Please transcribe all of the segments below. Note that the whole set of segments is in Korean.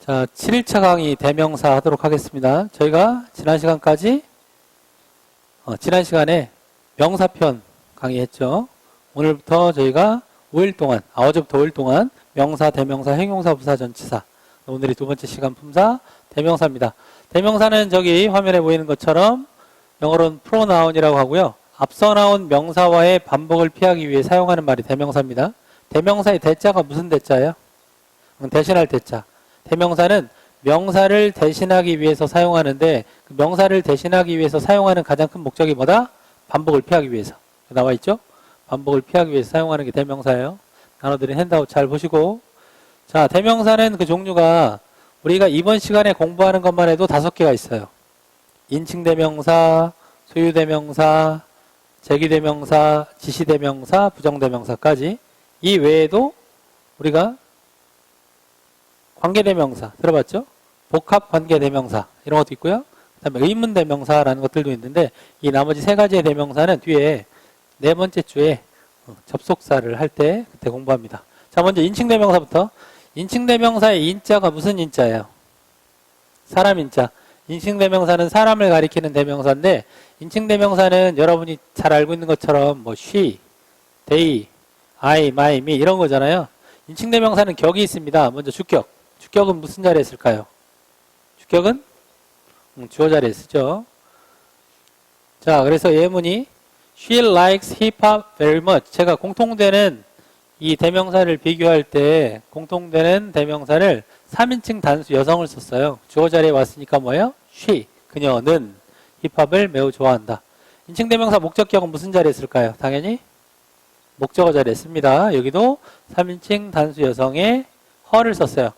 자, 7일차 강의 대명사 하도록 하겠습니다. 저희가 지난 시간까지 지난 시간에 명사편 강의했죠. 오늘부터 저희가 5일 동안, 어제부터 5일 동안 명사, 대명사, 형용사, 부사, 전치사. 오늘이 두 번째 시간 품사, 대명사입니다. 대명사는 저기 화면에 보이는 것처럼 영어로는 프로나운이라고 하고요. 앞서 나온 명사와의 반복을 피하기 위해 사용하는 말이 대명사입니다. 대명사의 대자가 무슨 대자예요? 대신할 대자. 대명사는 명사를 대신하기 위해서 사용하는데 그 명사를 대신하기 위해서 사용하는 가장 큰 목적이 뭐다? 반복을 피하기 위해서. 나와 있죠? 반복을 피하기 위해서 사용하는 게 대명사예요. 나눠드린 핸드아웃 잘 보시고. 자, 대명사는 그 종류가 우리가 이번 시간에 공부하는 것만 해도 5개가 있어요. 인칭대명사, 소유대명사, 제기대명사, 지시대명사, 부정대명사까지. 이 외에도 우리가 관계대명사 들어봤죠? 복합관계대명사 이런 것도 있고요. 그 다음에 의문대명사라는 것들도 있는데 이 나머지 3가지의 대명사는 뒤에 4번째 주에 접속사를 할 때 그때 공부합니다. 자, 먼저 인칭대명사부터. 인칭대명사의 인자가 무슨 인자예요? 사람 인자. 인칭대명사는 사람을 가리키는 대명사인데 인칭대명사는 여러분이 잘 알고 있는 것처럼 뭐 she, they, I, my, me 이런 거잖아요. 인칭대명사는 격이 있습니다. 먼저 주격. 주격은 무슨 자리에 쓸까요? 주격은 주어 자리에 쓰죠. 자, 그래서 예문이 She likes hip hop very much. 제가 공통되는 이 대명사를 비교할 때 공통되는 대명사를 3인칭 단수 여성을 썼어요. 주어 자리에 왔으니까 뭐예요? She, 그녀는 힙합을 매우 좋아한다. 인칭 대명사 목적격은 무슨 자리에 쓸까요? 당연히 목적어 자리에 씁니다. 여기도 3인칭 단수 여성의 her를 썼어요.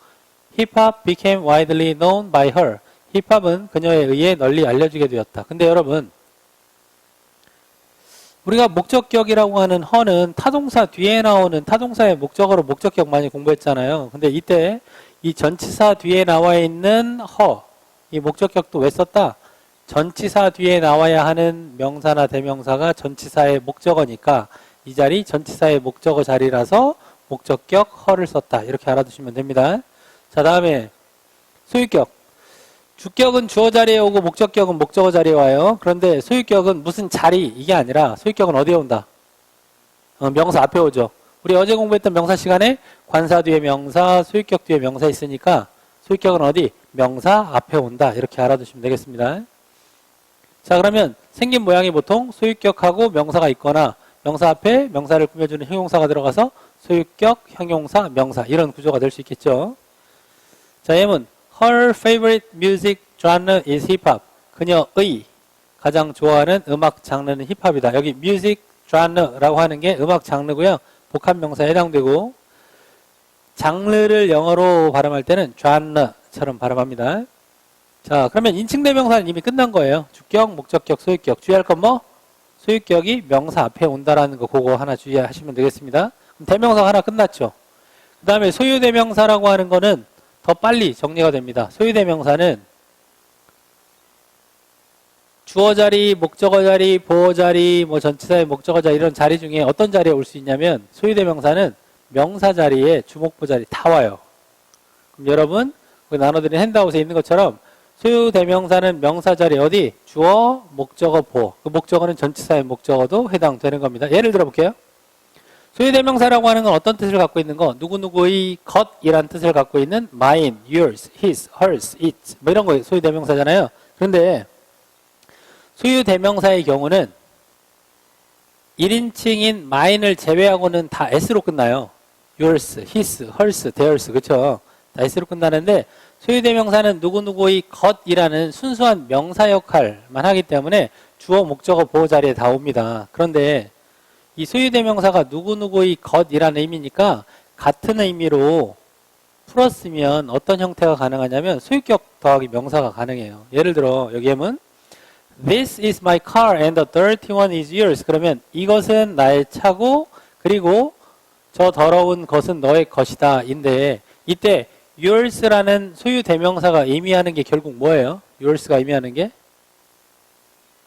힙합 became widely known by her. 힙합은 그녀에 의해 널리 알려지게 되었다. 근데 여러분, 우리가 목적격이라고 하는 her는 타동사 뒤에 나오는 타동사의 목적어로 목적격 많이 공부했잖아요. 근데 이때 이 전치사 뒤에 나와 있는 her, 이 목적격도 왜 썼다? 전치사 뒤에 나와야 하는 명사나 대명사가 전치사의 목적어니까 이 자리 전치사의 목적어 자리라서 목적격 her를 썼다. 이렇게 알아두시면 됩니다. 자, 다음에 소유격. 주격은 주어 자리에 오고 목적격은 목적어 자리에 와요. 그런데 소유격은 무슨 자리 이게 아니라 소유격은 어디에 온다? 명사 앞에 오죠. 우리 어제 공부했던 명사 시간에 관사 뒤에 명사, 소유격 뒤에 명사 있으니까 소유격은 어디? 명사 앞에 온다. 이렇게 알아두시면 되겠습니다. 자, 그러면 생긴 모양이 보통 소유격하고 명사가 있거나 명사 앞에 명사를 꾸며주는 형용사가 들어가서 소유격, 형용사, 명사 이런 구조가 될 수 있겠죠. 자, 예문 Her favorite music genre is hip hop. 그녀의 가장 좋아하는 음악 장르는 힙합이다. 여기 music genre라고 하는 게 음악 장르고요. 복합 명사에 해당되고 장르를 영어로 발음할 때는 genre처럼 발음합니다. 자, 그러면 인칭대명사는 이미 끝난 거예요. 주격, 목적격, 소유격. 주의할 건 뭐? 소유격이 명사 앞에 온다라는 거 그거 하나 주의하시면 되겠습니다. 그럼 대명사가 하나 끝났죠. 그 다음에 소유대명사라고 하는 거는 더 빨리 정리가 됩니다. 소유대명사는 주어 자리, 목적어 자리, 보어 자리, 뭐 전치사의 목적어 자리 이런 자리 중에 어떤 자리에 올 수 있냐면 소유대명사는 명사 자리에 주목보 자리 다 와요. 그럼 여러분 나눠드린 핸드아웃에 있는 것처럼 소유대명사는 명사 자리 어디? 주어, 목적어, 보어. 그 목적어는 전치사의 목적어도 해당되는 겁니다. 예를 들어 볼게요. 소유대명사라고 하는 건 어떤 뜻을 갖고 있는 거? 누구누구의 것이란 뜻을 갖고 있는 mine, yours, his, hers, its 뭐 이런 거 소유대명사잖아요. 그런데 소유대명사의 경우는 1인칭인 mine을 제외하고는 다 s로 끝나요. yours, his, hers, theirs 그렇죠? 다 s로 끝나는데 소유대명사는 누구누구의 것이라는 순수한 명사 역할만 하기 때문에 주어, 목적어, 보어 자리에 다 옵니다. 그런데 이 소유대명사가 누구누구의 것이라는 의미니까 같은 의미로 풀었으면 어떤 형태가 가능하냐면 소유격 더하기 명사가 가능해요. 예를 들어 여기 하면 This is my car and the dirty one is yours. 그러면 이것은 나의 차고 그리고 저 더러운 것은 너의 것이다 인데 이때 yours라는 소유대명사가 의미하는 게 결국 뭐예요? yours가 의미하는 게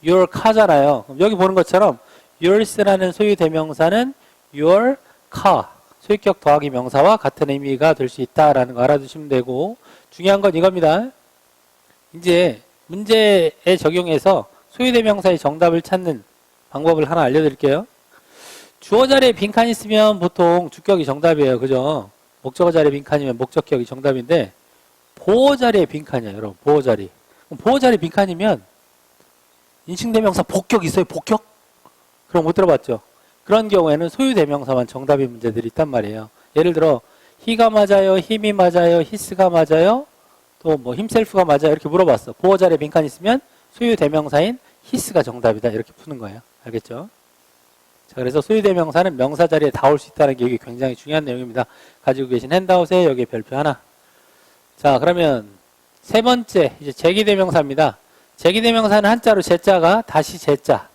your car잖아요. 그럼 여기 보는 것처럼 yours라는 소유대명사는 your car, 소유격 더하기 명사와 같은 의미가 될 수 있다라는 거 알아두시면 되고, 중요한 건 이겁니다. 이제 문제에 적용해서 소유대명사의 정답을 찾는 방법을 하나 알려드릴게요. 주어 자리에 빈칸이 있으면 보통 주격이 정답이에요. 그죠? 목적어 자리에 빈칸이면 목적격이 정답인데, 보어 자리에 빈칸이에요. 여러분, 보어 자리. 보어 자리에 빈칸이면 인칭대명사 복격 있어요? 복격? 그럼 못 들어봤죠? 그런 경우에는 소유대명사만 정답인 문제들이 있단 말이에요. 예를 들어 he가 맞아요, him이 맞아요, his가 맞아요, 또 뭐 himself가 맞아요 이렇게 물어봤어. 보어 자리에 빈칸 있으면 소유대명사인 his가 정답이다 이렇게 푸는 거예요. 알겠죠? 자, 그래서 소유대명사는 명사 자리에 다 올 수 있다는 게 여기 굉장히 중요한 내용입니다. 가지고 계신 핸드아웃에 여기에 별표 하나. 자, 그러면 세 번째 이제 제기대명사입니다. 제기대명사는 한자로 제자가 다시 제자,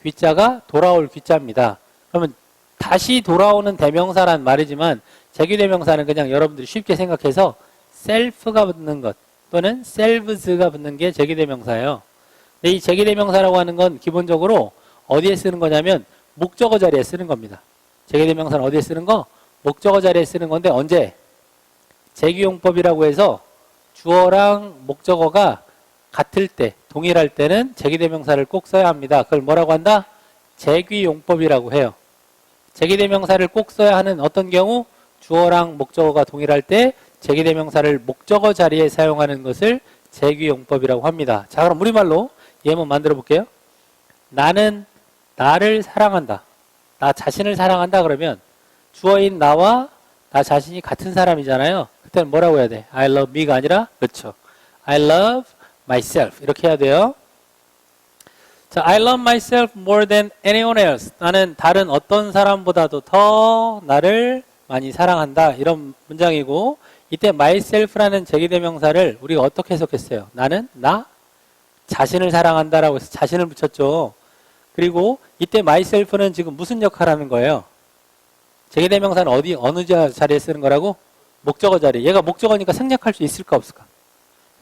귀자가 돌아올 귀자입니다. 그러면 다시 돌아오는 대명사란 말이지만 제기대명사는 그냥 여러분들이 쉽게 생각해서 self가 붙는 것 또는 selves가 붙는 게 제기대명사예요. 근데 이 제기대명사라고 하는 건 기본적으로 어디에 쓰는 거냐면 목적어 자리에 쓰는 겁니다. 제기대명사는 어디에 쓰는 거? 목적어 자리에 쓰는 건데 언제? 제기용법이라고 해서 주어랑 목적어가 같을 때, 동일할 때는 제기대명사를 꼭 써야 합니다. 그걸 뭐라고 한다? 제기용법이라고 해요. 제기대명사를 꼭 써야 하는 어떤 경우? 주어랑 목적어가 동일할 때 제기대명사를 목적어 자리에 사용하는 것을 제기용법이라고 합니다. 자, 그럼 우리말로 예문 만들어 볼게요. 나는 나를 사랑한다. 나 자신을 사랑한다 그러면 주어인 나와 나 자신이 같은 사람이잖아요. 그때는 뭐라고 해야 돼? I love me가 아니라 그렇죠. I love myself 이렇게 해야 돼요. 자, I love myself more than anyone else. 나는 다른 어떤 사람보다도 더 나를 많이 사랑한다. 이런 문장이고 이때 myself라는 제기대명사를 우리가 어떻게 해석했어요? 나는 나 자신을 사랑한다라고 해서 자신을 붙였죠. 그리고 이때 myself는 지금 무슨 역할을 하는 거예요? 제기대명사는 어느 자리에 쓰는 거라고? 목적어 자리. 얘가 목적어니까 생략할 수 있을까 없을까?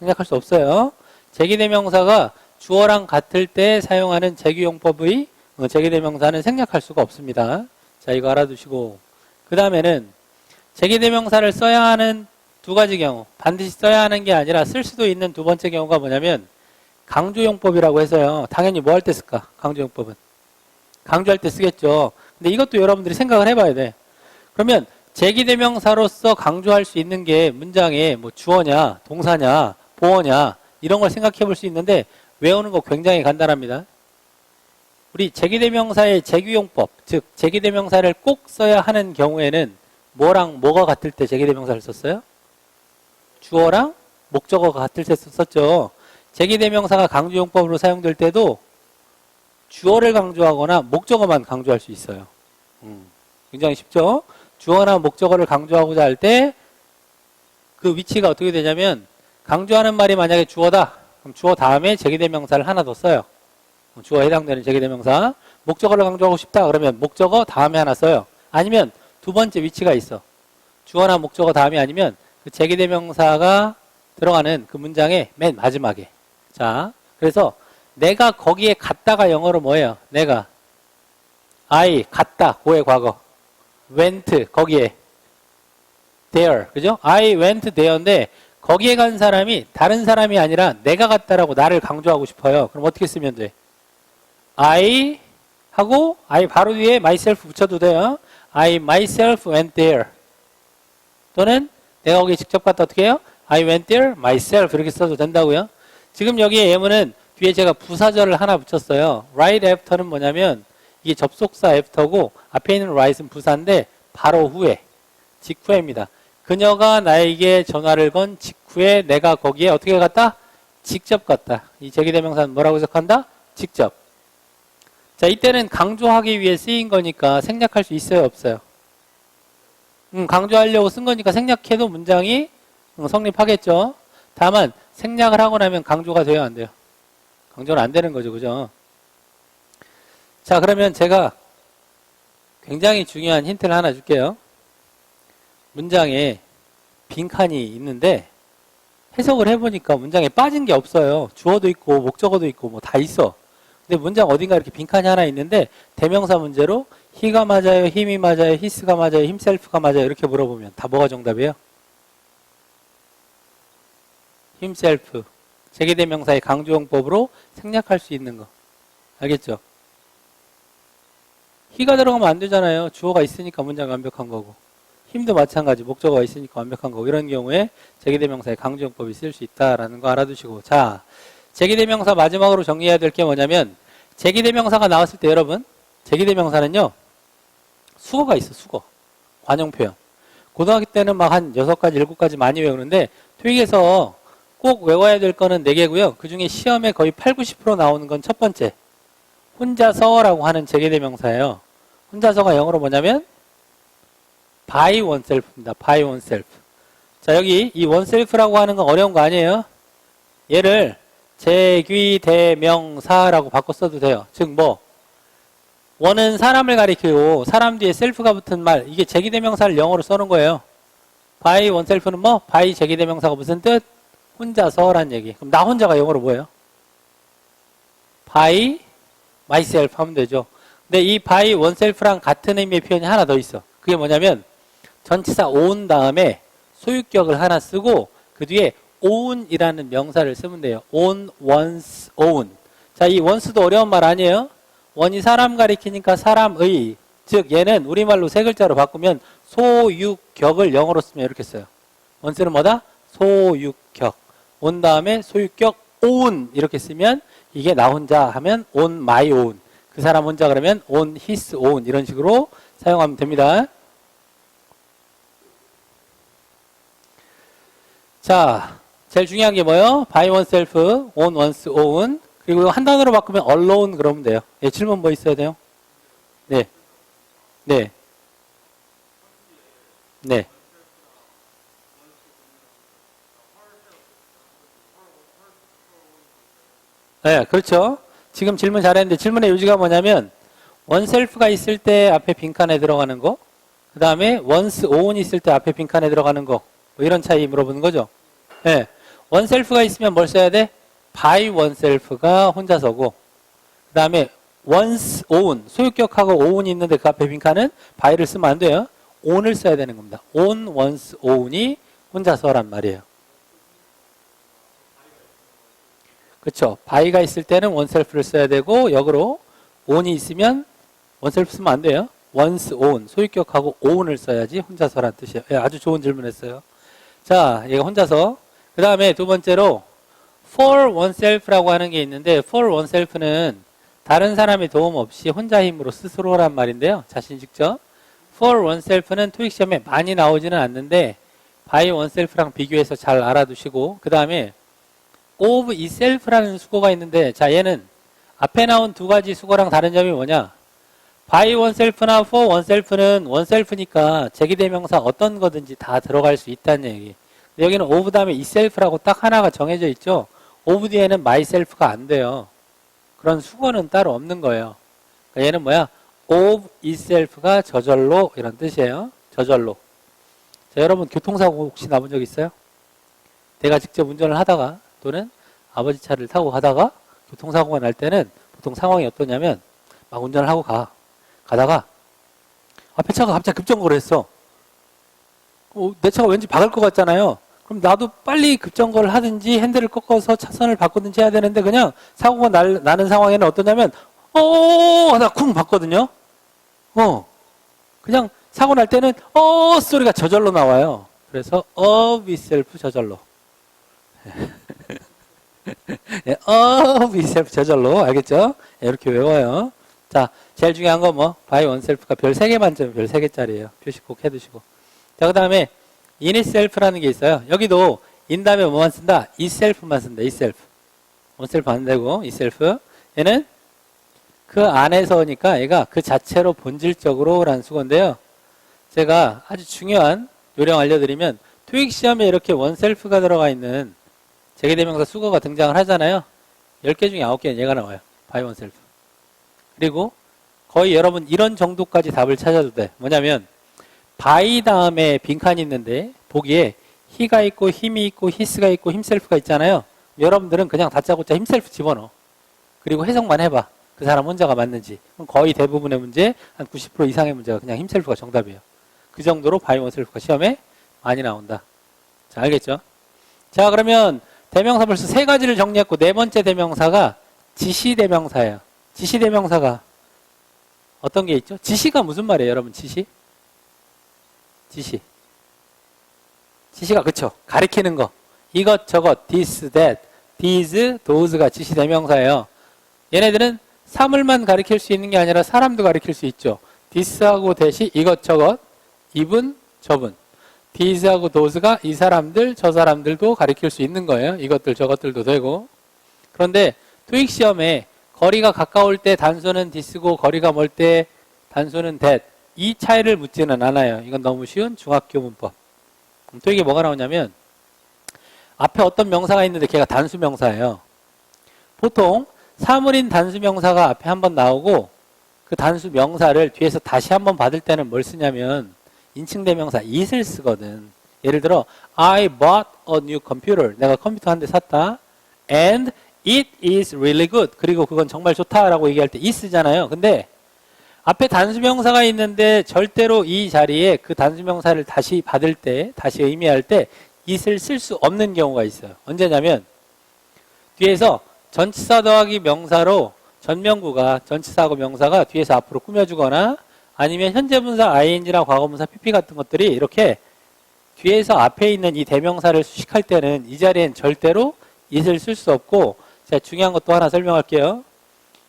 생략할 수 없어요. 제기대명사가 주어랑 같을 때 사용하는 제기용법의 제기대명사는 생략할 수가 없습니다. 자, 이거 알아두시고 그 다음에는 제기대명사를 써야 하는 두 가지 경우, 반드시 써야 하는 게 아니라 쓸 수도 있는 두 번째 경우가 뭐냐면 강조용법이라고 해서요. 당연히 뭐 할 때 쓸까? 강조용법은 강조할 때 쓰겠죠. 근데 이것도 여러분들이 생각을 해봐야 돼. 그러면 제기대명사로서 강조할 수 있는 게 문장에 뭐 주어냐, 동사냐, 보어냐 이런 걸 생각해 볼 수 있는데 외우는 거 굉장히 간단합니다. 우리 제기대명사의 제기용법, 즉 제기대명사를 꼭 써야 하는 경우에는 뭐랑 뭐가 같을 때 제기대명사를 썼어요? 주어랑 목적어가 같을 때 썼죠. 제기대명사가 강조용법으로 사용될 때도 주어를 강조하거나 목적어만 강조할 수 있어요. 굉장히 쉽죠? 주어나 목적어를 강조하고자 할 때 그 위치가 어떻게 되냐면 강조하는 말이 만약에 주어다. 그럼 주어 다음에 제기대명사를 하나 더 써요. 주어에 해당되는 제기대명사. 목적어를 강조하고 싶다. 그러면 목적어 다음에 하나 써요. 아니면 두 번째 위치가 있어. 주어나 목적어 다음이 아니면 그 제기대명사가 들어가는 그 문장의 맨 마지막에. 자, 그래서 내가 거기에 갔다가 영어로 뭐예요? 내가 I 갔다. 고의 과거. went 거기에 there. 그죠? I went there인데 거기에 간 사람이 다른 사람이 아니라 내가 갔다라고 나를 강조하고 싶어요. 그럼 어떻게 쓰면 돼? I 하고 I 바로 뒤에 myself 붙여도 돼요. I myself went there. 또는 내가 거기에 직접 갔다 어떻게 해요? I went there myself 이렇게 써도 된다고요. 지금 여기에 예문은 뒤에 제가 부사절을 하나 붙였어요. right after는 뭐냐면 이게 접속사 after고 앞에 있는 right은 부사인데 바로 후에 직후에입니다. 그녀가 나에게 전화를 건 직후에 내가 거기에 어떻게 갔다? 직접 갔다. 이 제기대명사는 뭐라고 해석한다? 직접. 자, 이때는 강조하기 위해 쓰인 거니까 생략할 수 있어요, 없어요? 강조하려고 쓴 거니까 생략해도 문장이 성립하겠죠. 다만 생략을 하고 나면 강조가 돼요, 안 돼요? 강조는 안 되는 거죠, 그죠? 자, 그러면 제가 굉장히 중요한 힌트를 하나 줄게요. 문장에 빈칸이 있는데 해석을 해보니까 문장에 빠진 게 없어요. 주어도 있고 목적어도 있고 뭐 다 있어. 근데 문장 어딘가 이렇게 빈칸이 하나 있는데 대명사 문제로 히가 맞아요, 힘이 맞아요, 히스가 맞아요, 힘셀프가 맞아요. 이렇게 물어보면 다 뭐가 정답이에요? 힘셀프. 제기대명사의 강조용법으로 생략할 수 있는 거. 알겠죠? 히가 들어가면 안 되잖아요. 주어가 있으니까 문장이 완벽한 거고. 힘도 마찬가지. 목적어가 있으니까 완벽한 거고. 이런 경우에 제기대명사의 강조용법이 쓸 수 있다라는 거 알아두시고. 자, 제기대명사 마지막으로 정리해야 될 게 뭐냐면 제기대명사가 나왔을 때 여러분 제기대명사는요. 수거가 있어. 수거. 관용표현. 고등학교 때는 막 한 6가지, 7가지 많이 외우는데 토익에서 꼭 외워야 될 거는 4개고요. 그중에 시험에 거의 8, 90% 나오는 건 첫 번째. 혼자서라고 하는 제기대명사예요. 혼자서가 영어로 뭐냐면 by oneself입니다. by oneself. 자, 여기 이 oneself라고 하는 건 어려운 거 아니에요. 얘를 제귀대명사라고 바꿔 써도 돼요. 즉 뭐 원은 사람을 가리키고 사람 뒤에 셀프가 붙은 말, 이게 제기대명사를 영어로 써놓은 거예요. by oneself는 뭐? by 제기대명사가 무슨 뜻? 혼자서란 얘기. 그럼 나 혼자가 영어로 뭐예요? by myself 하면 되죠. 근데 이 by oneself랑 같은 의미의 표현이 하나 더 있어. 그게 뭐냐면 전치사 own 다음에 소유격을 하나 쓰고 그 뒤에 own이라는 명사를 쓰면 돼요. own one's own. 자, 이 once도 어려운 말 아니에요? 원이 사람 가리키니까 사람의, 즉 얘는 우리말로 세 글자로 바꾸면 소유격을 영어로 쓰면 이렇게 써요. once는 뭐다? 소유격. 온 다음에 소유격 own 이렇게 쓰면 이게 나 혼자 하면 on my own. 그 사람 혼자 그러면 on his own. 이런 식으로 사용하면 됩니다. 자, 제일 중요한 게 뭐예요? by oneself, on one's own. 그리고 한 단어로 바꾸면 alone 그러면 돼요. 예, 질문 뭐 있어야 돼요? 네. 네. 네. 네, 그렇죠. 지금 질문 잘했는데 질문의 요지가 뭐냐면 oneself가 있을 때 앞에 빈칸에 들어가는 거, 그 다음에 one's own 있을 때 앞에 빈칸에 들어가는 거, 뭐 이런 차이 물어보는 거죠. 네. oneself가 있으면 뭘 써야 돼? by oneself가 혼자서고, 그 다음에 one's own, 소유격하고 own이 있는데 그 앞에 빈칸은 by를 쓰면 안 돼요. own을 써야 되는 겁니다. on one's own이 혼자서란 말이에요. 그렇죠. by가 있을 때는 oneself를 써야 되고 역으로 own이 있으면 oneself 쓰면 안 돼요. one's own, 소유격하고 own을 써야지 혼자서란 뜻이에요. 예, 아주 좋은 질문했어요. 자, 얘가 혼자서. 그 다음에 두 번째로 for oneself라고 하는 게 있는데 for oneself는 다른 사람의 도움 없이 혼자 힘으로 스스로란 말인데요. 자신 직접. for oneself는 토익 시험에 많이 나오지는 않는데 by oneself랑 비교해서 잘 알아두시고, 그 다음에 of itself라는 수거가 있는데, 자, 얘는 앞에 나온 두 가지 수거랑 다른 점이 뭐냐? by oneself나 for oneself는 oneself니까 제기대명사 어떤 거든지 다 들어갈 수 있다는 얘기. 근데 여기는 of 다음에 itself라고 딱 하나가 정해져 있죠. of 뒤에는 myself가 안 돼요. 그런 수거는 따로 없는 거예요. 그러니까 얘는 뭐야? of itself가 저절로 이런 뜻이에요. 저절로. 자, 여러분 교통사고 혹시 나본 적 있어요? 내가 직접 운전을 하다가 또는 아버지 차를 타고 가다가 교통사고가 날 때는 보통 상황이 어떠냐면 막 운전을 하고 가다가 앞에 차가 갑자기 급정거를 했어. 내 차가 왠지 박을 것 같잖아요. 그럼 나도 빨리 급정거를 하든지 핸들을 꺾어서 차선을 바꾸든지 해야 되는데 그냥 사고가 나는 상황에는 어떠냐면 하다 쿵 봤거든요. 그냥 사고 날 때는 소리가 저절로 나와요. 그래서 of itself 저절로. 예, of itself 저절로. 알겠죠? 예, 이렇게 외워요. 자, 제일 중요한 거 뭐? by oneself가 별 3개 만점, 별 3개짜리예요. 표시 꼭 해두시고. 자, 그 다음에 in itself라는 게 있어요. 여기도 in 다음에 뭐만 쓴다? itself만 쓴다. itself. oneself 안 되고 itself. 얘는 그 안에서니까 얘가 그 자체로 본질적으로 라는 수건데요. 제가 아주 중요한 요령 알려드리면 토익 시험에 이렇게 oneself가 들어가 있는 제기대명사 수거가 등장을 하잖아요. 10개 중에 9개는 얘가 나와요. by oneself. 그리고 거의 여러분 이런 정도까지 답을 찾아도 돼. 뭐냐면 by 다음에 빈칸이 있는데 보기에 he가 있고 힘이 있고 his가 있고 himself가 있잖아요. 여러분들은 그냥 다짜고짜 himself 집어넣어. 그리고 해석만 해봐. 그 그 사람 혼자가 맞는지. 그럼 거의 대부분의 문제, 한 90% 이상의 문제가 그냥 힘셀프가 정답이에요. 그 정도로 바이오셀프가 시험에 많이 나온다. 자, 알겠죠? 자, 그러면 대명사 벌써 세 가지를 정리했고, 네 번째 대명사가 지시대명사예요. 지시대명사가 어떤 게 있죠? 지시가 무슨 말이에요, 여러분? 지시? 지시가 그쵸? 가리키는 거. 이것저것, this, that, these, those가 지시대명사예요. 얘네들은 사물만 가리킬 수 있는 게 아니라 사람도 가리킬 수 있죠. this하고 that이 이것저것, 이분, 저분. these하고 those가 이 사람들, 저 사람들도 가리킬 수 있는 거예요. 이것들, 저것들도 되고. 그런데 토익 시험에 거리가 가까울 때 단수는 this고 거리가 멀 때 단수는 that. 이 차이를 묻지는 않아요. 이건 너무 쉬운 중학교 문법. 토익에 뭐가 나오냐면 앞에 어떤 명사가 있는데 걔가 단수 명사예요. 보통 사물인 단수 명사가 앞에 한번 나오고 그 단수 명사를 뒤에서 다시 한번 받을 때는 뭘 쓰냐면 인칭대명사 it을 쓰거든. 예를 들어 I bought a new computer. 내가 컴퓨터 한 대 샀다. And it is really good. 그리고 그건 정말 좋다라고 얘기할 때 it 쓰잖아요. 근데 앞에 단수명사가 있는데 절대로 이 자리에 그 단수명사를 다시 받을 때, 다시 의미할 때 it을 쓸 수 없는 경우가 있어요. 언제냐면 뒤에서 전치사 더하기 명사로 전명구가 전치사하고 명사가 뒤에서 앞으로 꾸며주거나 아니면 현재분사 ing랑 과거분사 pp 같은 것들이 이렇게 뒤에서 앞에 있는 이 대명사를 수식할 때는 이 자리엔 절대로 it을 쓸 수 없고 제가 중요한 것도 하나 설명할게요.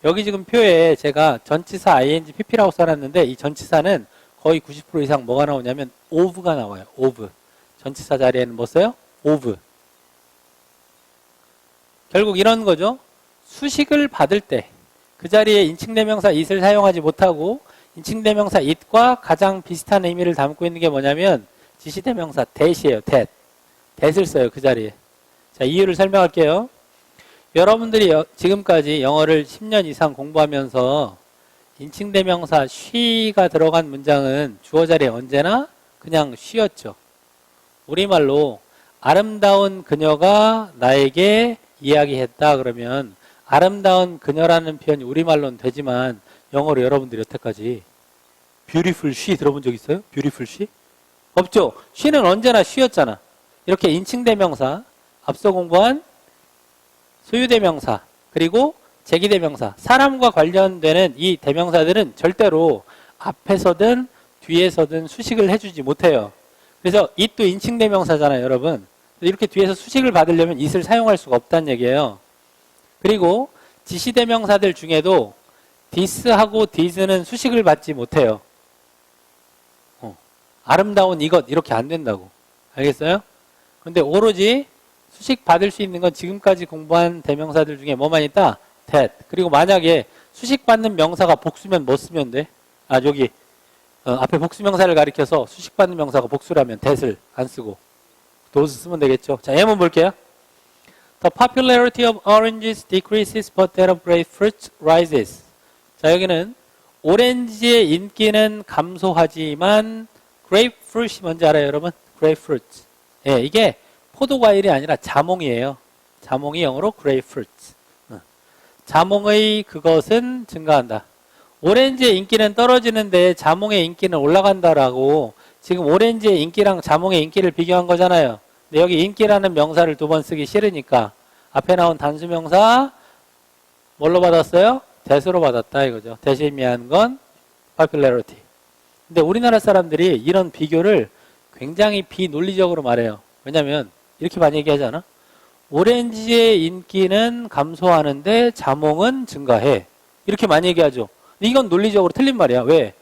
여기 지금 표에 제가 전치사 ing, pp라고 써놨는데 이 전치사는 거의 90% 이상 뭐가 나오냐면 of가 나와요. of. 전치사 자리에는 뭐 써요? of. 결국 이런 거죠. 수식을 받을 때 그 자리에 인칭대명사 it을 사용하지 못하고 인칭대명사 it과 가장 비슷한 의미를 담고 있는 게 뭐냐면 지시대명사 that이에요. that을 써요. 그 자리에. 자, 이유를 설명할게요. 여러분들이 지금까지 영어를 10년 이상 공부하면서 인칭대명사 she가 들어간 문장은 주어 자리에 언제나 그냥 she였죠. 우리말로 아름다운 그녀가 나에게 이야기했다 그러면 아름다운 그녀라는 표현이 우리말로는 되지만 영어로 여러분들이 여태까지 beautiful she 들어본 적 있어요? beautiful she? 없죠. she는 언제나 she였잖아. 이렇게 인칭대명사, 앞서 공부한 소유대명사, 그리고 제기대명사, 사람과 관련되는 이 대명사들은 절대로 앞에서든 뒤에서든 수식을 해주지 못해요. 그래서 it도 인칭대명사잖아요, 여러분. 이렇게 뒤에서 수식을 받으려면 it을 사용할 수가 없다는 얘기예요. 그리고 지시대명사들 중에도 this하고 these는 수식을 받지 못해요. 아름다운 이것 이렇게 안 된다고. 알겠어요? 근데 오로지 수식 받을 수 있는 건 지금까지 공부한 대명사들 중에 뭐만 있다? that. 그리고 만약에 수식 받는 명사가 복수면 뭐 쓰면 돼? 아, 여기 앞에 복수명사를 가리켜서 수식 받는 명사가 복수라면 that을 안 쓰고 those 쓰면 되겠죠. 자, 예문 볼게요. The popularity of oranges decreases but that of grapefruit rises. 자, 여기는 오렌지의 인기는 감소하지만 grapefruit이 뭔지 알아요, 여러분? grapefruit. 예, 이게 포도과일이 아니라 자몽이에요. 자몽이 영어로 grapefruit. 자몽의 그것은 증가한다. 오렌지의 인기는 떨어지는데 자몽의 인기는 올라간다라고 지금 오렌지의 인기랑 자몽의 인기를 비교한 거잖아요. 근데 여기 인기라는 명사를 두 번 쓰기 싫으니까 앞에 나온 단수명사 뭘로 받았어요? that으로 받았다 이거죠. that이 의미하는 건 popularity. 근데 우리나라 사람들이 이런 비교를 굉장히 비논리적으로 말해요. 왜냐면 이렇게 많이 얘기하지 않아? 오렌지의 인기는 감소하는데 자몽은 증가해. 이렇게 많이 얘기하죠. 이건 논리적으로 틀린 말이야. 왜?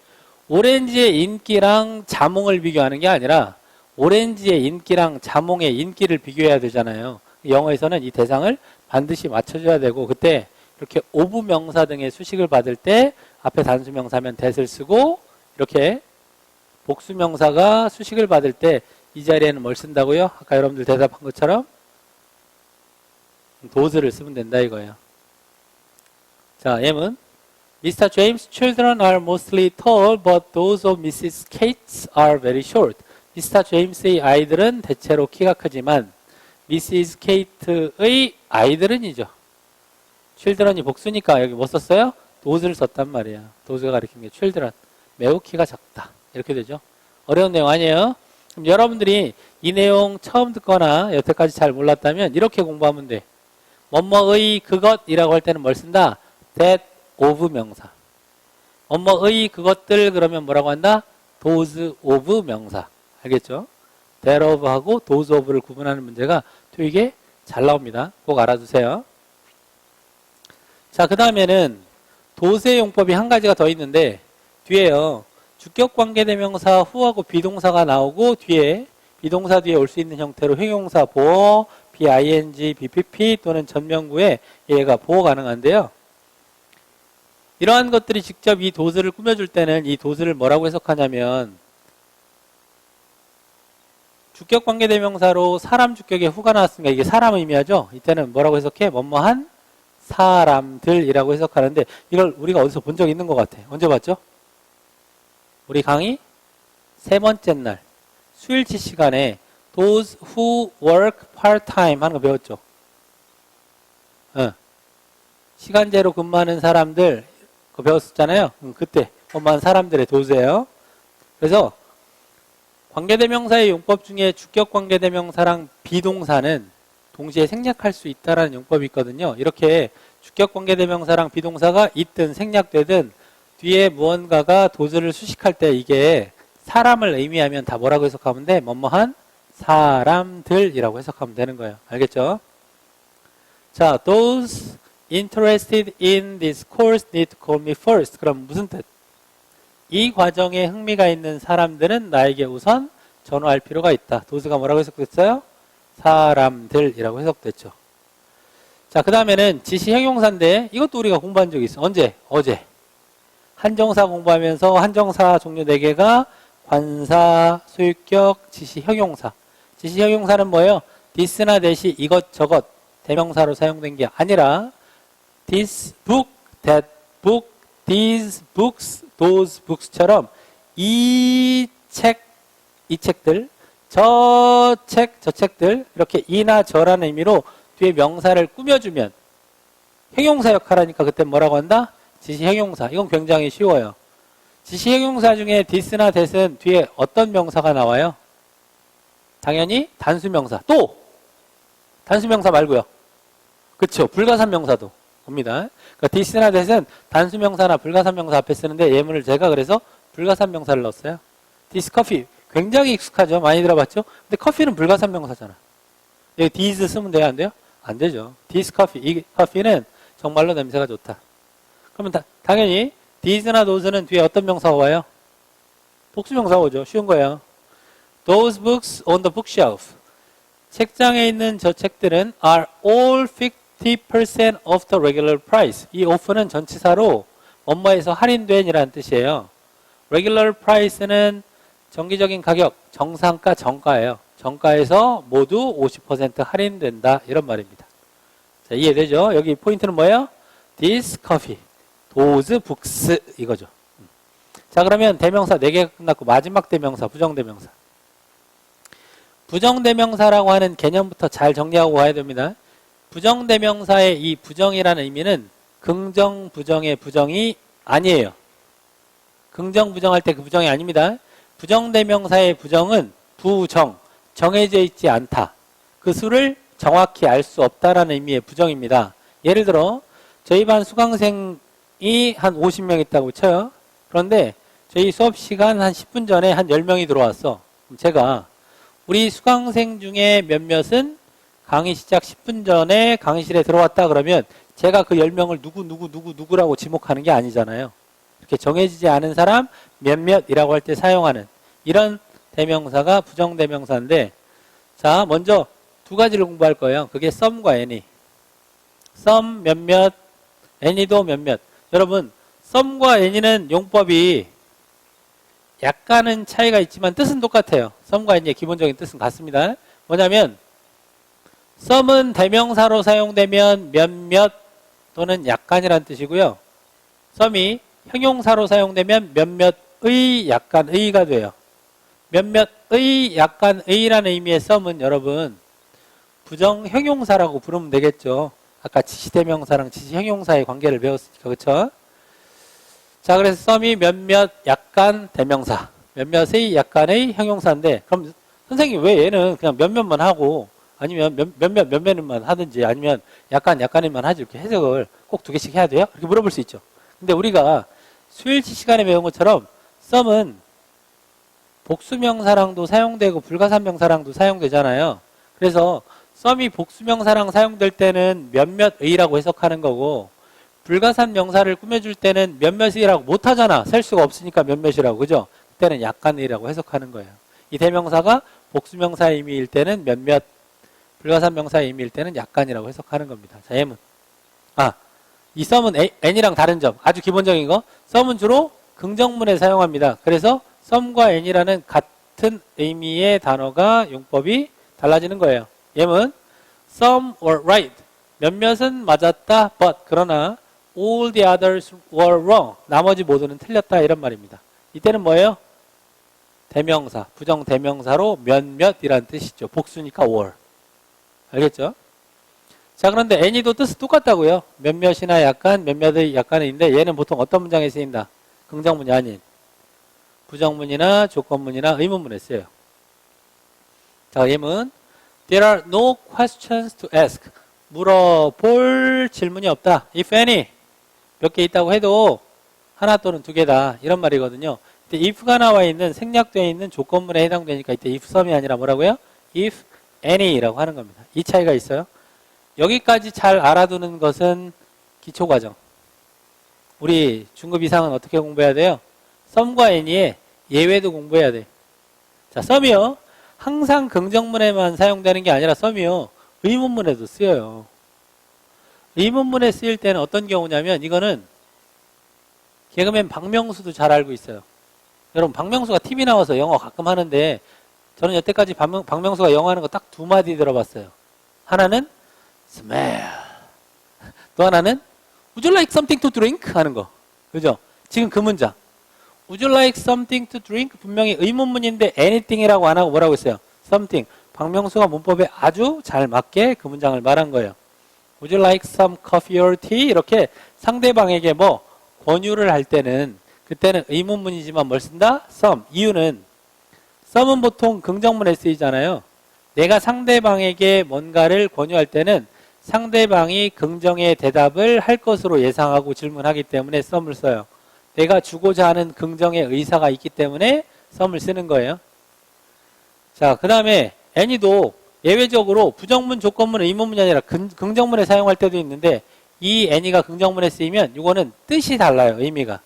오렌지의 인기랑 자몽을 비교하는 게 아니라 오렌지의 인기랑 자몽의 인기를 비교해야 되잖아요. 영어에서는 이 대상을 반드시 맞춰줘야 되고 그때 이렇게 오브 명사 등의 수식을 받을 때 앞에 단수 명사면 that을 쓰고 이렇게 복수 명사가 수식을 받을 때 이 자리에는 뭘 쓴다고요? 아까 여러분들 대답한 것처럼 those를 쓰면 된다 이거예요. 자, 예문. Mr. James' children are mostly tall, but those of Mrs. Kate's are very short. Mr. James의 아이들은 대체로 키가 크지만 Mrs. Kate의 아이들은이죠. children이 복수니까 여기 뭐 썼어요? does를 썼단 말이야. does가 가리키는 게 children. 매우 키가 작다. 이렇게 되죠. 어려운 내용 아니에요? 그럼 여러분들이 이 내용 처음 듣거나 여태까지 잘 몰랐다면 이렇게 공부하면 돼. 뭐뭐의 그것이라고 할 때는 뭘 쓴다? that of 명사. 뭐뭐의 그것들 그러면 뭐라고 한다? those of 명사. 알겠죠? that of하고 those of를 구분하는 문제가 토익에 잘 나옵니다. 꼭 알아두세요. 자, 그 다음에는 도세 용법이 한 가지가 더 있는데 뒤에요. 주격관계대명사 후하고 비동사가 나오고 뒤에 비동사 뒤에 올 수 있는 형태로 형용사 보어, BING, BPP 또는 전명구에 얘가 보어 가능한데요. 이러한 것들이 직접 이 도스를 꾸며줄 때는 이 도스를 뭐라고 해석하냐면 주격관계대명사로 사람 주격에 후가 나왔으니까 이게 사람 의미하죠. 이때는 뭐라고 해석해? 뭐뭐한 사람들이라고 해석하는데 이걸 우리가 어디서 본 적 있는 것 같아. 언제 봤죠? 우리 강의 세 번째 날 수일치 시간에 those who work part-time 하는 거 배웠죠. 시간제로 근무하는 사람들 그거 배웠었잖아요. 그때 뭐뭐한 사람들의 도스예요. 그래서 관계대명사의 용법 중에 주격관계대명사랑 비동사는 동시에 생략할 수 있다라는 용법이 있거든요. 이렇게 주격관계대명사랑 비동사가 있든 생략되든 뒤에 무언가가 도스를 수식할 때 이게 사람을 의미하면 다 뭐라고 해석하면 돼? 뭐뭐한 사람들이라고 해석하면 되는 거예요. 알겠죠? 자, those interested in this course need to call me first. 그럼 무슨 뜻? 이 과정에 흥미가 있는 사람들은 나에게 우선 전화할 필요가 있다. 도스가 뭐라고 해석됐어요? 사람들이라고 해석됐죠. 자, 그 다음에는 지시 형용사인데 이것도 우리가 공부한 적이 있어. 언제? 어제. 한정사 공부하면서 한정사 종류 4개가 관사, 소유격, 지시 형용사. 지시 형용사는 뭐예요? this나 that이 이것저것 대명사로 사용된 게 아니라 this book, that book, these books, those books처럼 이 책들, 저 책들 이렇게 이나 저라는 의미로 뒤에 명사를 꾸며주면 형용사 역할하니까 그때 뭐라고 한다? 지시 형용사. 이건 굉장히 쉬워요. 지시 형용사 중에 this나 that은 뒤에 어떤 명사가 나와요? 당연히 단수명사. 또 단수명사 말고요. 그렇죠. 불가산명사도 옵니다. 그러니까 this나 that은 단수명사나 불가산명사 앞에 쓰는데 예문을 제가 그래서 불가산명사를 넣었어요. this coffee 굉장히 익숙하죠. 많이 들어봤죠. 근데 커피는 불가산명사잖아. 여기 these 쓰면 돼요? 안 돼요? 안 되죠. this coffee. 이 커피는 정말로 냄새가 좋다. 그러면 당연히 these나 those는 뒤에 어떤 명사가 와요? 복수명사가 오죠. 쉬운 거예요. Those books on the bookshelf. 책장에 있는 저 책들은 are all 50% of the regular price. 이 off는 전치사로 뭐뭐에서 할인된 이라는 뜻이에요. regular price는 정기적인 가격, 정상가, 정가예요. 정가에서 모두 50% 할인된다. 이런 말입니다. 자, 이해되죠? 여기 포인트는 뭐예요? This coffee, those books 이거죠. 자, 그러면 대명사 4개가 끝났고 마지막 대명사, 부정대명사. 부정대명사라고 하는 개념부터 잘 정리하고 와야 됩니다. 부정대명사의 이 부정이라는 의미는 긍정, 부정의 부정이 아니에요. 긍정, 부정할 때 그 부정이 아닙니다. 부정대명사의 부정은 부정, 정해져 있지 않다. 그 수를 정확히 알 수 없다라는 의미의 부정입니다. 예를 들어 저희 반 수강생이 한 50명 있다고 쳐요. 그런데 저희 수업 시간 한 10분 전에 한 10명이 들어왔어. 그럼 제가 우리 수강생 중에 몇몇은 강의 시작 10분 전에 강의실에 들어왔다 그러면 제가 그 10명을 누구라고 지목하는 게 아니잖아요. 이렇게 정해지지 않은 사람 몇몇이라고 할 때 사용하는 이런 대명사가 부정대명사인데 자, 먼저 두 가지를 공부할 거예요. 그게 some과 any. some 몇몇, any도 몇몇. 여러분, some과 any는 용법이 약간은 차이가 있지만 뜻은 똑같아요. some과 any의 기본적인 뜻은 같습니다. 뭐냐면 some은 대명사로 사용되면 몇몇 또는 약간이라는 뜻이고요. some이 형용사로 사용되면 몇몇의 약간의가 돼요. 몇몇의 약간의라는 의미의 some은 여러분 부정 형용사라고 부르면 되겠죠. 아까 지시대명사랑 지시형용사의 관계를 배웠으니까 그렇죠? 자, 그래서 썸이 몇몇 약간 대명사, 몇몇의 약간의 형용사인데, 그럼 선생님 왜 얘는 그냥 몇몇만 하고, 아니면 몇몇만 하든지, 아니면 약간만 하지, 이렇게 해석을 꼭 2개씩 해야 돼요? 이렇게 물어볼 수 있죠. 근데 우리가 수일치 시간에 배운 것처럼 썸은 복수명사랑도 사용되고 불가산명사랑도 사용되잖아요. 그래서 썸이 복수명사랑 사용될 때는 몇몇의라고 해석하는 거고, 불가산명사를 꾸며줄 때는 몇몇이라고 못하잖아. 셀 수가 없으니까 몇몇이라고, 그죠? 그때는 약간의라고 해석하는 거예요. 이 대명사가 복수명사의 의미일 때는 몇몇, 불가산명사의 의미일 때는 약간이라고 해석하는 겁니다. 자, 예문. 이 썸은 n이랑 다른 점, 아주 기본적인 거. 썸은 주로 긍정문에 사용합니다. 그래서 썸과 n이라는 같은 의미의 단어가 용법이 달라지는 거예요. 예문. Some were right. 몇몇은 맞았다. But 그러나 all the others were wrong. 나머지 모두는 틀렸다. 이런 말입니다. 이때는 뭐예요? 대명사, 부정 대명사로 몇몇이란 뜻이죠. 복수니까 were. 알겠죠? 자, 그런데 any도 뜻이 똑같다고요. 몇몇이나 약간, 몇몇의 약간인데 얘는 보통 어떤 문장에 쓰인다? 긍정문이 아닌 부정문이나 조건문이나 의문문에 쓰여요. 자, 예문. There are no questions to ask. 물어볼 질문이 없다. If any. 몇 개 있다고 해도 하나 또는 2개다. 이런 말이거든요. 이때 if가 나와 있는, 생략되어 있는 조건문에 해당되니까 이때 if 썸이 아니라 뭐라고요? if any라고 하는 겁니다. 이 차이가 있어요. 여기까지 잘 알아두는 것은 기초과정. 우리 중급 이상은 어떻게 공부해야 돼요? 썸과 any의 예외도 공부해야 돼. 자, 썸이요. 항상 긍정문에만 사용되는 게 아니라 썸이요. 의문문에도 쓰여요. 의문문에 쓰일 때는 어떤 경우냐면 이거는 개그맨 박명수도 잘 알고 있어요. 여러분 박명수가 TV 나와서 영어 가끔 하는데 저는 여태까지 박명수가 영어 하는 거 딱 2마디 들어봤어요. 하나는 smell. 또 하나는 would you like something to drink? 하는 거. 그죠? 지금 그 문장. Would you like something to drink? 분명히 의문문인데 anything이라고 안 하고 뭐라고 했어요? something. 박명수가 문법에 아주 잘 맞게 그 문장을 말한 거예요. Would you like some coffee or tea? 이렇게 상대방에게 뭐 권유를 할 때는 그때는 의문문이지만 뭘 쓴다? some. 이유는 some은 보통 긍정문에 쓰이잖아요. 내가 상대방에게 뭔가를 권유할 때는 상대방이 긍정의 대답을 할 것으로 예상하고 질문하기 때문에 some을 써요. 내가 주고자 하는 긍정의 의사가 있기 때문에 some을 쓰는 거예요. 자, 그 다음에 any도 예외적으로 부정문, 조건문, 의문문이 아니라 긍정문에 사용할 때도 있는데 이 any가 긍정문에 쓰이면 이거는 뜻이 달라요. 의미가.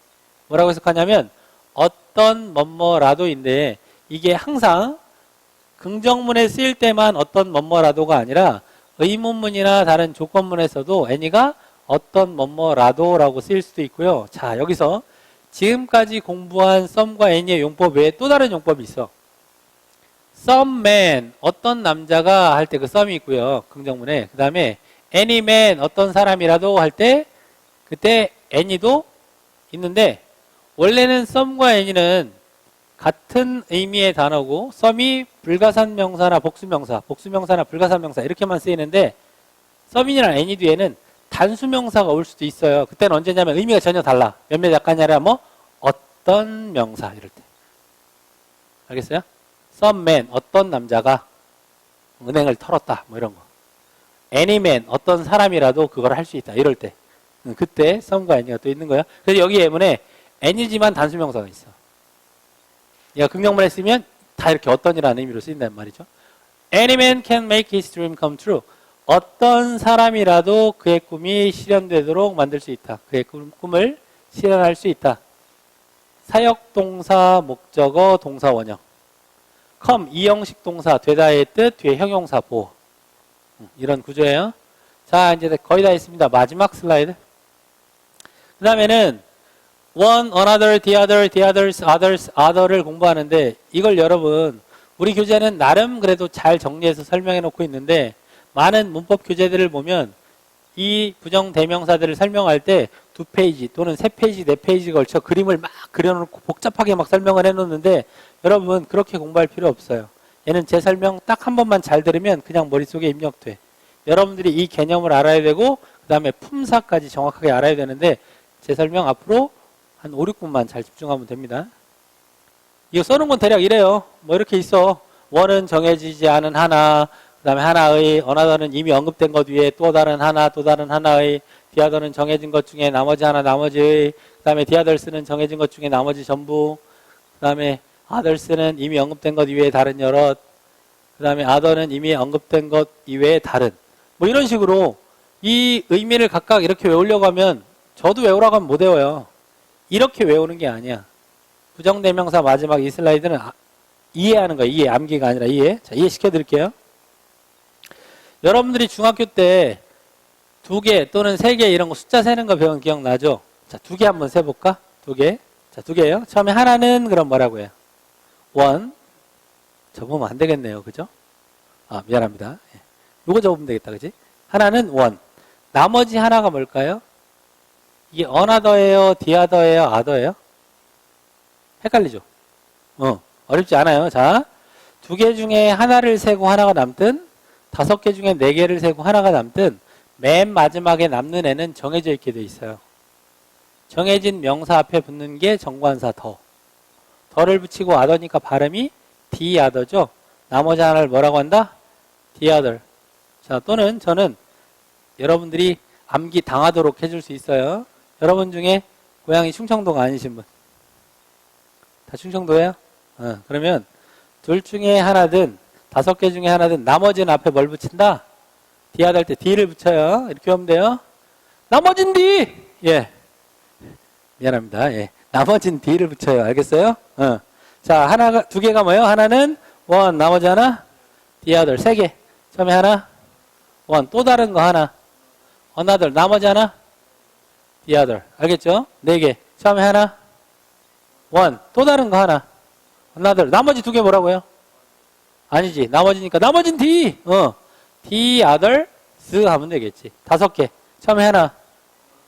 뭐라고 해석하냐면 어떤 뭐뭐라도인데 이게 항상 긍정문에 쓰일 때만 어떤 뭐뭐라도가 아니라 의문문이나 다른 조건문에서도 any가 어떤 뭐뭐라도라고 쓰일 수도 있고요. 자, 여기서 지금까지 공부한 some과 any의 용법 외에 또 다른 용법이 있어. some man, 어떤 남자가 할 때 그 some이 있고요. 긍정문에. 그 다음에 any man, 어떤 사람이라도 할 때 그때 any도 있는데 원래는 some과 any는 같은 의미의 단어고 some이 불가산명사나 복수명사나 불가산명사 이렇게만 쓰이는데 some이나 any 뒤에는 단수명사가 올 수도 있어요. 그때는 언제냐면 의미가 전혀 달라. 몇몇 약간이 아니라 뭐 어떤 명사 이럴 때. 알겠어요? some man, 어떤 남자가 은행을 털었다 뭐 이런 거. any man, 어떤 사람이라도 그걸 할 수 있다 이럴 때. 그때 some과 any가 또 있는 거야. 그래서 여기 예문에 any지만 단수명사가 있어. 얘가 긍정문에 쓰면 다 이렇게 어떤이라는 의미로 쓰인단 말이죠. Any man can make his dream come true. 어떤 사람이라도 그의 꿈이 실현되도록 만들 수 있다. 그의 꿈을 실현할 수 있다. 사역동사, 목적어, 동사 원형. come, 이형식 동사, 되다의 뜻, 뒤에 형용사, 보호. 이런 구조예요. 자, 이제 거의 다 했습니다. 마지막 슬라이드. 그 다음에는 one, another, the other, the others, others, other를 공부하는데 이걸 여러분 우리 교재는 나름 그래도 잘 정리해서 설명해 놓고 있는데 많은 문법 교재들을 보면 이 부정 대명사들을 설명할 때 2페이지 또는 3페이지, 4페이지 걸쳐 그림을 막 그려놓고 복잡하게 막 설명을 해놓는데 여러분 그렇게 공부할 필요 없어요. 얘는 제 설명 딱 한 번만 잘 들으면 그냥 머릿속에 입력돼. 여러분들이 이 개념을 알아야 되고 그 다음에 품사까지 정확하게 알아야 되는데 제 설명 앞으로 한 5, 6분만 잘 집중하면 됩니다. 이거 써놓은 건 대략 이래요. 뭐 이렇게 있어. 원은 정해지지 않은 하나, 그 다음에 하나의, 어나더는 이미 언급된 것 위에 또 다른 하나, 또 다른 하나의, 디아더는 정해진 것 중에 나머지 하나, 나머지의, 그 다음에 디아덜스는 정해진 것 중에 나머지 전부, 그 다음에 아덜스는 이미 언급된 것 이외에 다른 여럿, 그 다음에 아더는 이미 언급된 것 이외에 다른. 뭐 이런 식으로 이 의미를 각각 이렇게 외우려고 하면 저도 외우라고 하면 못 외워요. 이렇게 외우는 게 아니야. 부정대명사 마지막 이 슬라이드는 이해하는 거예요. 이해, 암기가 아니라 이해. 자, 이해시켜 드릴게요. 여러분들이 중학교 때 2개 또는 3개 이런 거 숫자 세는 거 배운 기억나죠? 자, 2개 한번 세볼까? 2개. 자, 2개요. 처음에 하나는 그럼 뭐라고 해요? 1. 적으면 안 되겠네요. 그죠? 아, 미안합니다. 예. 요거 적으면 되겠다. 그지? 하나는 1. 나머지 하나가 뭘까요? 이게 어나더예요? 디아더예요? 아더예요? 헷갈리죠? 어렵지 않아요. 자, 2개 중에 하나를 세고 하나가 남든 5개 중에 4개를 세고 하나가 남든 맨 마지막에 남는 애는 정해져 있게 돼 있어요. 정해진 명사 앞에 붙는 게 정관사 더. 더를 붙이고 아더니까 발음이 디아더죠. 나머지 하나를 뭐라고 한다? 디아더. 자, 또는 저는 여러분들이 암기 당하도록 해줄 수 있어요. 여러분 중에 고향이 충청도가 아니신 분. 다 충청도예요? 그러면 둘 중에 하나든 5개 중에 하나든 나머지는 앞에 뭘 붙인다? 디아더 할 때 D를 붙여요. 이렇게 하면 돼요. 나머진 D! 예. 미안합니다. 예. 나머진 D를 붙여요. 알겠어요? 자, 하나가, 2개가 뭐예요? 하나는 1, 나머지 하나? 디아더. 3개. 처음에 하나? 1. 또 다른 거 하나? another. 나머지 하나? 디아더. 알겠죠? 4개. 처음에 하나? 1. 또 다른 거 하나? another. 나머지 2개 뭐라고요? 아니지. 나머지니까. 나머진 D! 디아더스 하면 되겠지. 5개. 처음에 하나?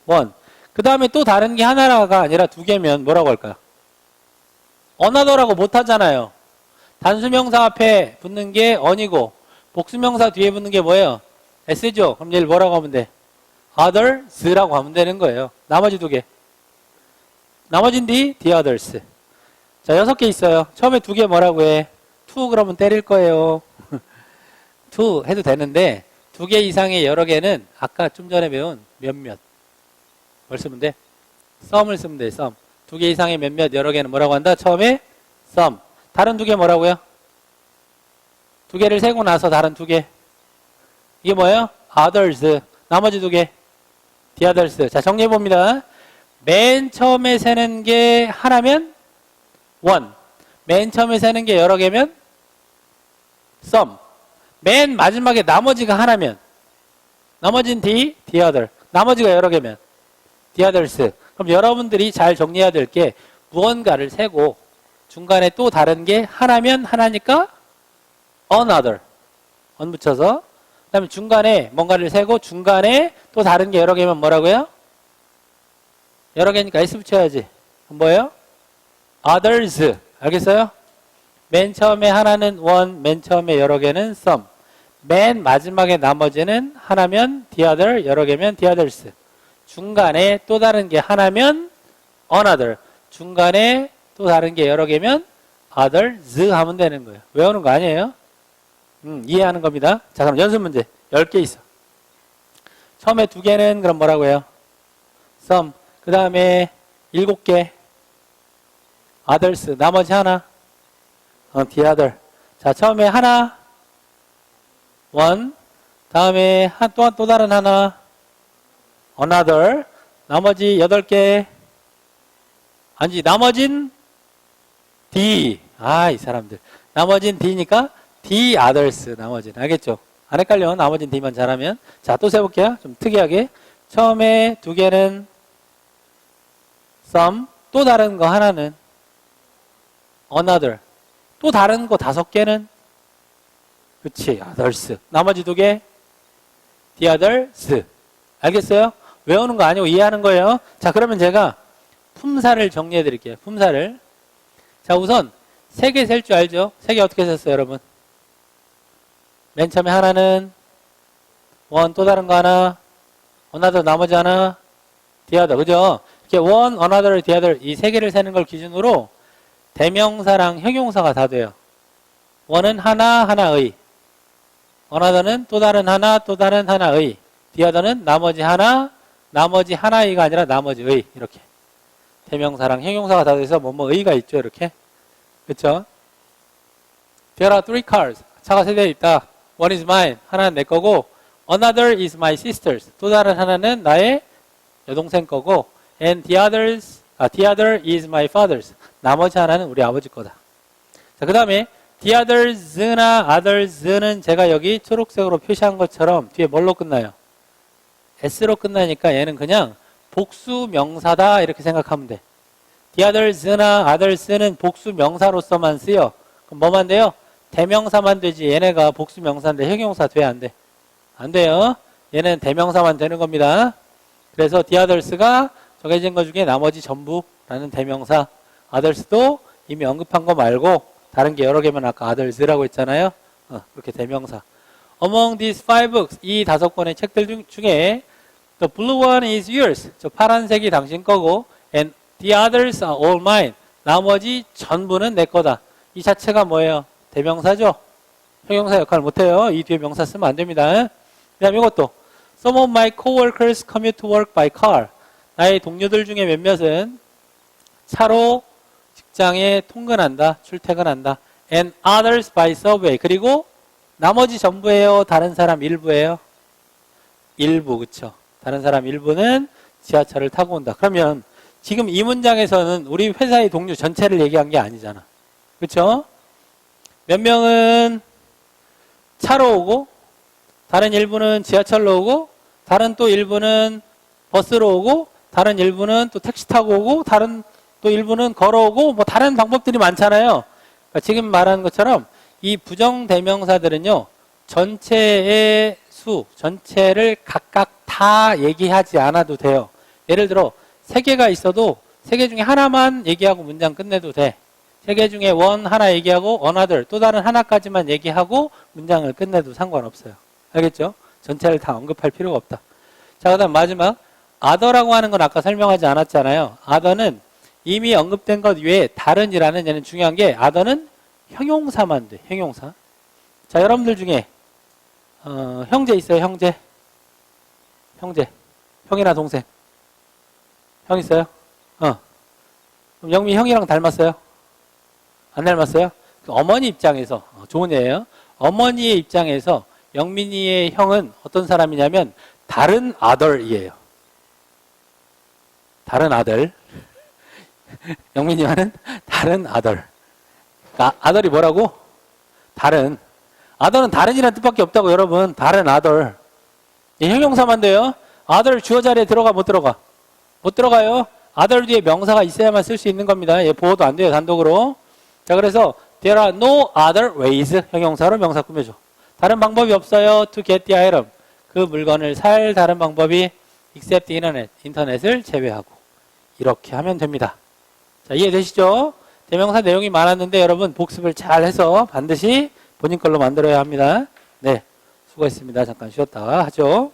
1. 그 다음에 또 다른 게 하나가 아니라 2개면 뭐라고 할까요? another라고 못 하잖아요. 단수명사 앞에 붙는 게 on이고 복수명사 뒤에 붙는 게 뭐예요? s죠. 그럼 얘를 뭐라고 하면 돼? others라고 하면 되는 거예요. 나머지 2개. 나머진 D, others. 자, 6개 있어요. 처음에 2개 뭐라고 해? to 그러면 때릴 거예요. to 해도 되는데 2개 이상의 여러 개는 아까 좀 전에 배운 몇몇. 뭘 쓰면 돼? 썸을 쓰면 돼, 썸. 2개 이상의 몇몇 여러 개는 뭐라고 한다? 처음에 썸. 다른 2개 뭐라고요? 2개를 세고 나서 다른 2개. 이게 뭐예요? others. 나머지 2개. others. 자, 정리해 봅니다. 맨 처음에 세는 게 하나면 1. 맨 처음에 세는 게 여러 개면 some. 맨 마지막에 나머지가 하나면 나머지는 other. 나머지가 여러 개면 others. 그럼 여러분들이 잘 정리해야 될 게 무언가를 세고 중간에 또 다른 게 하나면 하나니까 another. on 붙여서 그 다음에 중간에 뭔가를 세고 중간에 또 다른 게 여러 개면 뭐라고요? 여러 개니까 S 붙여야지. 그럼 뭐예요? others. 알겠어요? 맨 처음에 하나는 1, 맨 처음에 여러 개는 some. 맨 마지막에 나머지는 하나면 other, 여러 개면 others. 중간에 또 다른 게 하나면 another. 중간에 또 다른 게 여러 개면 others 하면 되는 거예요. 외우는 거 아니에요? 이해하는 겁니다. 자, 그럼 연습 문제 10개 있어. 처음에 2개는 그럼 뭐라고 해요? some. 그 다음에 7개 others. 나머지 하나 other. 자, 처음에 하나 1. 다음에 또 다른 하나 another. 나머지 8개 아니지. 나머진 D. 아, 이 사람들. 나머진 D니까 others. 나머지는. 알겠죠? 안 헷갈려. 나머진 D만 잘하면. 자, 또 세볼게요. 좀 특이하게. 처음에 2개는 some. 또 다른 거 하나는 another. 또 다른 거 5개는 그치. others. 나머지 2개 others. 알겠어요? 외우는 거 아니고 이해하는 거예요. 자, 그러면 제가 품사를 정리해 드릴게요. 품사를. 자, 우선 3개 셀 줄 알죠? 3개 어떻게 셌어요, 여러분? 맨 처음에 하나는 1, 또 다른 거 하나, another, 나머지 하나, other. 그죠? 이렇게 one, another, the other 이 세 개를 세는 걸 기준으로 대명사랑 형용사가 다 돼요. one은 하나, 하나의. another는 또 다른 하나, 또 다른 하나의. the other는 나머지 하나, 나머지 하나의가 아니라 나머지의. 이렇게. 대명사랑 형용사가 다 돼서 뭐뭐의가 있죠. 이렇게. 그쵸? There are three cars. 차가 세 대 있다. One is mine. 하나는 내 거고, another is my sister's. 또 다른 하나는 나의 여동생 거고, and the other is my father's. 나머지 하나는 우리 아버지 거다. 자, 그 다음에 the others나 others는 제가 여기 초록색으로 표시한 것처럼 뒤에 뭘로 끝나요? s로 끝나니까 얘는 그냥 복수 명사다 이렇게 생각하면 돼. the others나 others는 복수 명사로서만 쓰여. 그럼 뭐만 돼요? 대명사만 되지. 얘네가 복수 명사인데 형용사 돼? 안 돼? 안 돼요. 얘는 대명사만 되는 겁니다. 그래서 the others가 정해진 것 중에 나머지 전부라는 대명사. others도 이미 언급한 거 말고 다른 게 여러 개면 아까 others라고 했잖아요. 그렇게 대명사. Among these five books, 이 5권의 책들 중에 the blue one is yours. 저 파란색이 당신 거고 and the others are all mine. 나머지 전부는 내 거다. 이 자체가 뭐예요? 대명사죠? 형용사 역할 못해요. 이 뒤에 명사 쓰면 안 됩니다. 그 다음 이것도 Some of my coworkers commute to work by car. 나의 동료들 중에 몇몇은 차로 직장에 통근한다, 출퇴근한다. And others by subway. 그리고 나머지 전부예요? 다른 사람 일부예요? 일부, 그쵸? 다른 사람 일부는 지하철을 타고 온다. 그러면 지금 이 문장에서는 우리 회사의 동료 전체를 얘기한 게 아니잖아. 그쵸? 몇 명은 차로 오고, 다른 일부는 지하철로 오고, 다른 또 일부는 버스로 오고, 다른 일부는 또 택시 타고 오고, 다른 또 일부는 걸어오고, 뭐 다른 방법들이 많잖아요. 그러니까 지금 말하는 것처럼 이 부정대명사들은요, 전체의 수, 전체를 각각 다 얘기하지 않아도 돼요. 예를 들어, 3개가 있어도 3개 중에 하나만 얘기하고 문장 끝내도 돼. 3개 중에 one 하나 얘기하고 another 또 다른 하나까지만 얘기하고 문장을 끝내도 상관없어요. 알겠죠? 전체를 다 언급할 필요가 없다. 자, 그 다음 마지막 other라고 하는 건 아까 설명하지 않았잖아요. other는 이미 언급된 것 외에 다른이라는 얘는 중요한 게 other는 형용사만 돼. 형용사. 자, 여러분들 중에 형제 있어요? 형제? 형이나 동생. 형 있어요? 그럼 영미 형이랑 닮았어요? 안 닮았어요? 어머니 입장에서 좋은 예예요. 어머니의 입장에서 영민이의 형은 어떤 사람이냐면 다른 아들이에요. 다른 아들. 영민이와는 다른 아들. 그러니까 아들이 뭐라고? 다른. 아들은 다른이라는 뜻밖에 없다고 여러분. 다른 아들. 형용사만 돼요. 아들 주어 자리에 들어가 못 들어가? 못 들어가요. 아들 뒤에 명사가 있어야만 쓸 수 있는 겁니다. 얘 보호도 안 돼요. 단독으로. 자, 그래서 there are no other ways. 형용사로 명사 꾸며줘. 다른 방법이 없어요. to get the item. 그 물건을 살 다른 방법이 except the internet. 인터넷을 제외하고. 이렇게 하면 됩니다. 자, 이해되시죠? 대명사 내용이 많았는데 여러분 복습을 잘 해서 반드시 본인 걸로 만들어야 합니다. 네. 수고했습니다. 잠깐 쉬었다가 하죠.